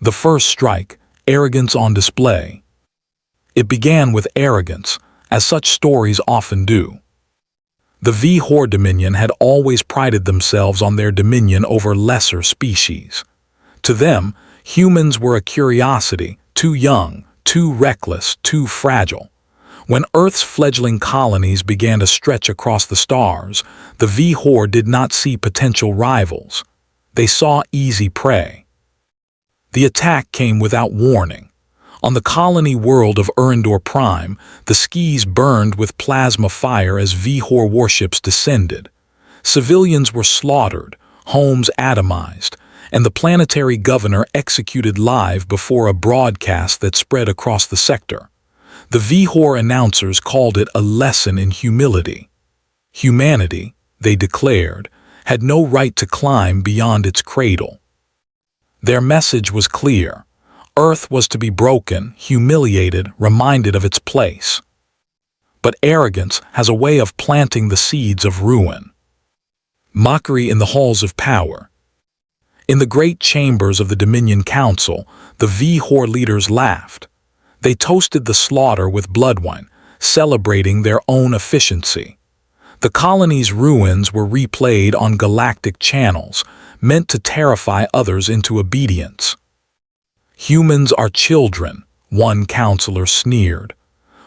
The first strike, arrogance on display. It began with arrogance, as such stories often do. The V'Hor Dominion had always prided themselves on their dominion over lesser species. To them, humans were a curiosity, too young, too reckless, too fragile. When Earth's fledgling colonies began to stretch across the stars, the V'Hor did not see potential rivals. They saw easy prey. The attack came without warning. On the colony world of Erendor Prime, the skies burned with plasma fire as V'Hor warships descended. Civilians were slaughtered, homes atomized, and the planetary governor executed live before a broadcast that spread across the sector. The V'Hor announcers called it a lesson in humility. Humanity, they declared, had no right to climb beyond its cradle. Their message was clear. Earth was to be broken, humiliated, reminded of its place. But arrogance has a way of planting the seeds of ruin. Mockery in the halls of power. In the great chambers of the Dominion Council, the V'Hor leaders laughed. They toasted the slaughter with blood wine, celebrating their own efficiency. The colony's ruins were replayed on galactic channels, meant to terrify others into obedience. Humans are children, one counselor sneered.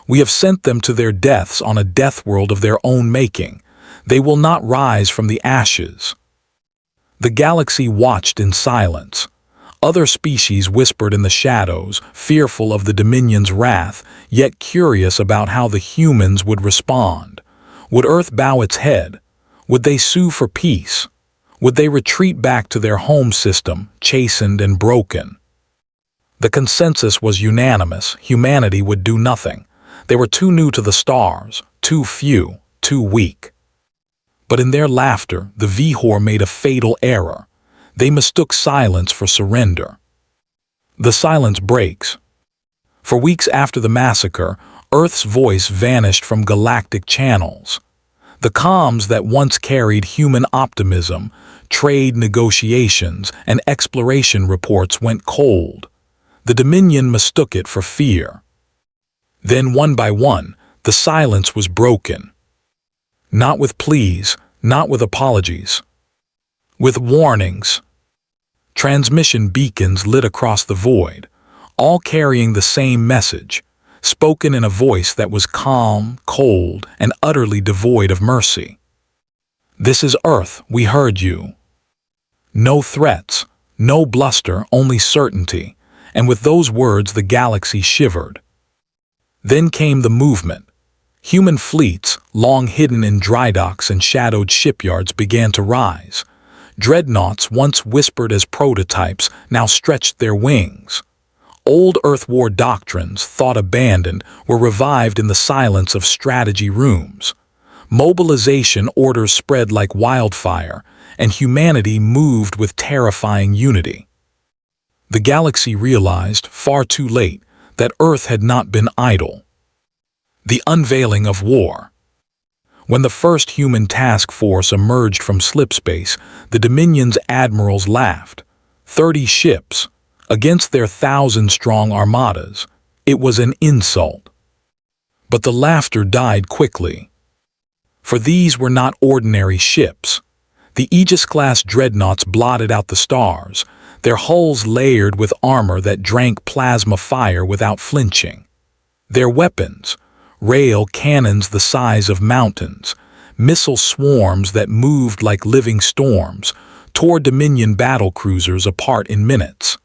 We have sent them to their deaths on a death world of their own making. They will not rise from the ashes. The galaxy watched in silence. Other species whispered in the shadows, fearful of the Dominion's wrath, yet curious about how the humans would respond. Would Earth bow its head? Would they sue for peace? Would they retreat back to their home system, chastened and broken? The consensus was unanimous. Humanity would do nothing. They were too new to the stars, too few, too weak. But in their laughter, the V'Hor made a fatal error. They mistook silence for surrender. The silence breaks. For weeks after the massacre, Earth's voice vanished from galactic channels. The comms that once carried human optimism, trade negotiations, and exploration reports went cold. The Dominion mistook it for fear. Then, one by one, the silence was broken. Not with pleas, not with apologies. With warnings. Transmission beacons lit across the void, all carrying the same message, spoken in a voice that was calm, cold, and utterly devoid of mercy. This is Earth, we heard you. No threats, no bluster, only certainty, and with those words the galaxy shivered. Then came the movement. Human fleets, long hidden in dry docks and shadowed shipyards, began to rise. Dreadnoughts, once whispered as prototypes, now stretched their wings. Old Earth war doctrines, thought abandoned, were revived in the silence of strategy rooms. Mobilization orders spread like wildfire, and humanity moved with terrifying unity. The galaxy realized, far too late, that Earth had not been idle. The unveiling of war. When the first human task force emerged from slipspace, the Dominion's admirals laughed. 30 ships, against their 1,000-strong armadas. It was an insult. But the laughter died quickly. For these were not ordinary ships. The Aegis-class dreadnoughts blotted out the stars, their hulls layered with armor that drank plasma fire without flinching. Their weapons, rail cannons the size of mountains, missile swarms that moved like living storms, tore Dominion battlecruisers apart in minutes.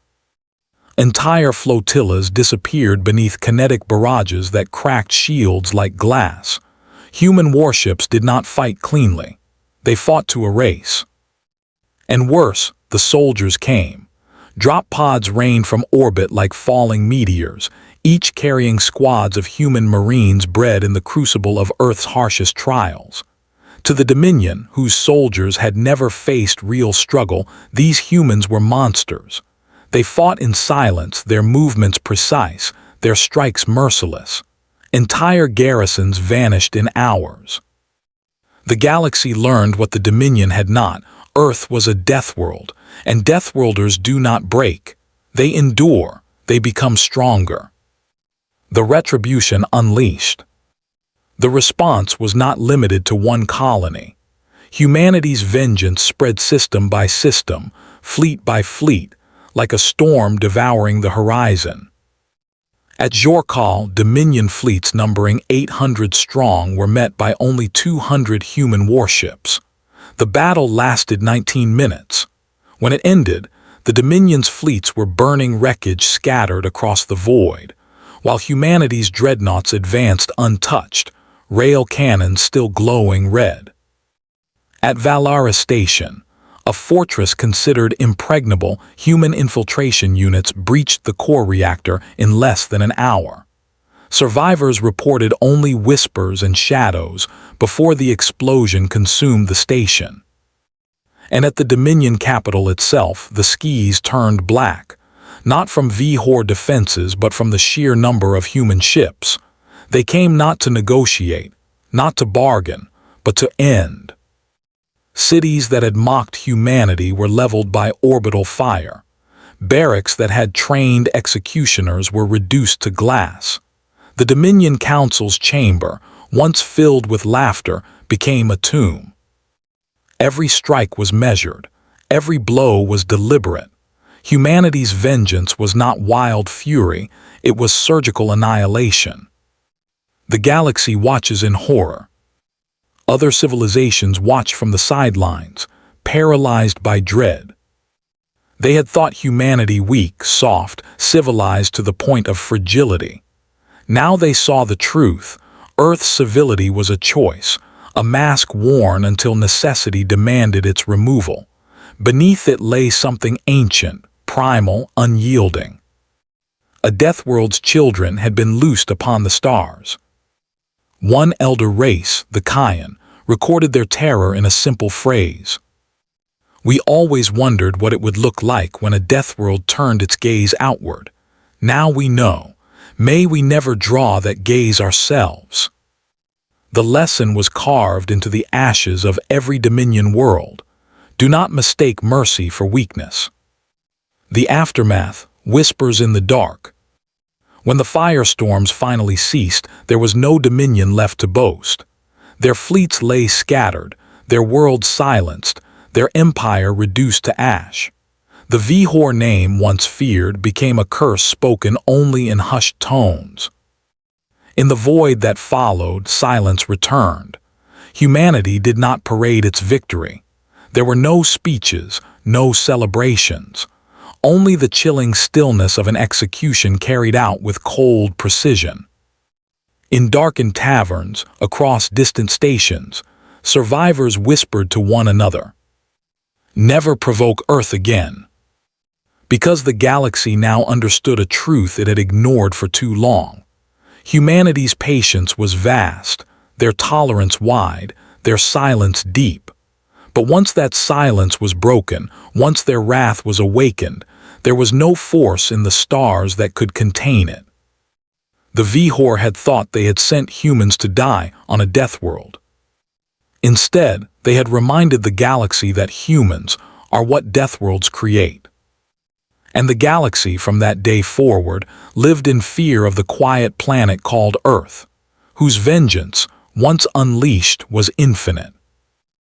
Entire flotillas disappeared beneath kinetic barrages that cracked shields like glass. Human warships did not fight cleanly. They fought to erase. And worse, the soldiers came. Drop pods rained from orbit like falling meteors, each carrying squads of human marines bred in the crucible of Earth's harshest trials. To the Dominion, whose soldiers had never faced real struggle, these humans were monsters. They fought in silence, their movements precise, their strikes merciless. Entire garrisons vanished in hours. The galaxy learned what the Dominion had not. Earth was a death world, and deathworlders do not break. They endure, they become stronger. The retribution unleashed. The response was not limited to one colony. Humanity's vengeance spread system by system, fleet by fleet, like a storm devouring the horizon. At Jorkal, Dominion fleets numbering 800 strong were met by only 200 human warships. The battle lasted 19 minutes. When it ended, the Dominion's fleets were burning wreckage scattered across the void, while humanity's dreadnoughts advanced untouched, rail cannons still glowing red. At Valaris Station, a fortress considered impregnable, human infiltration units breached the core reactor in less than an hour. Survivors reported only whispers and shadows before the explosion consumed the station. And at the Dominion capital itself, the skies turned black, not from V-Horde defenses but from the sheer number of human ships. They came not to negotiate, not to bargain, but to end. Cities that had mocked humanity were leveled by orbital fire. Barracks that had trained executioners were reduced to glass. The Dominion Council's chamber, once filled with laughter, became a tomb. Every strike was measured. Every blow was deliberate. Humanity's vengeance was not wild fury, it was surgical annihilation. The galaxy watches in horror. Other civilizations watch from the sidelines, paralyzed by dread. They had thought humanity weak, soft, civilized to the point of fragility. Now they saw the truth. Earth's civility was a choice, a mask worn until necessity demanded its removal. Beneath it lay something ancient, primal, unyielding. A Deathworld's children had been loosed upon the stars. One elder race, the Kayan, recorded their terror in a simple phrase. We always wondered what it would look like when a Deathworld turned its gaze outward. Now we know. May we never draw that gaze ourselves. The lesson was carved into the ashes of every Dominion world. Do not mistake mercy for weakness. The aftermath, whispers in the dark. When the firestorms finally ceased, there was no Dominion left to boast. Their fleets lay scattered, their world silenced, their empire reduced to ash. The Vihor name, once feared, became a curse spoken only in hushed tones. In the void that followed, silence returned. Humanity did not parade its victory. There were no speeches, no celebrations. Only the chilling stillness of an execution carried out with cold precision. In darkened taverns, across distant stations, survivors whispered to one another, "Never provoke Earth again." Because the galaxy now understood a truth it had ignored for too long. Humanity's patience was vast, their tolerance wide, their silence deep. But once that silence was broken, once their wrath was awakened, there was no force in the stars that could contain it. The Vihor had thought they had sent humans to die on a Deathworld. Instead, they had reminded the galaxy that humans are what Deathworlds create. And the galaxy from that day forward lived in fear of the quiet planet called Earth, whose vengeance, once unleashed, was infinite.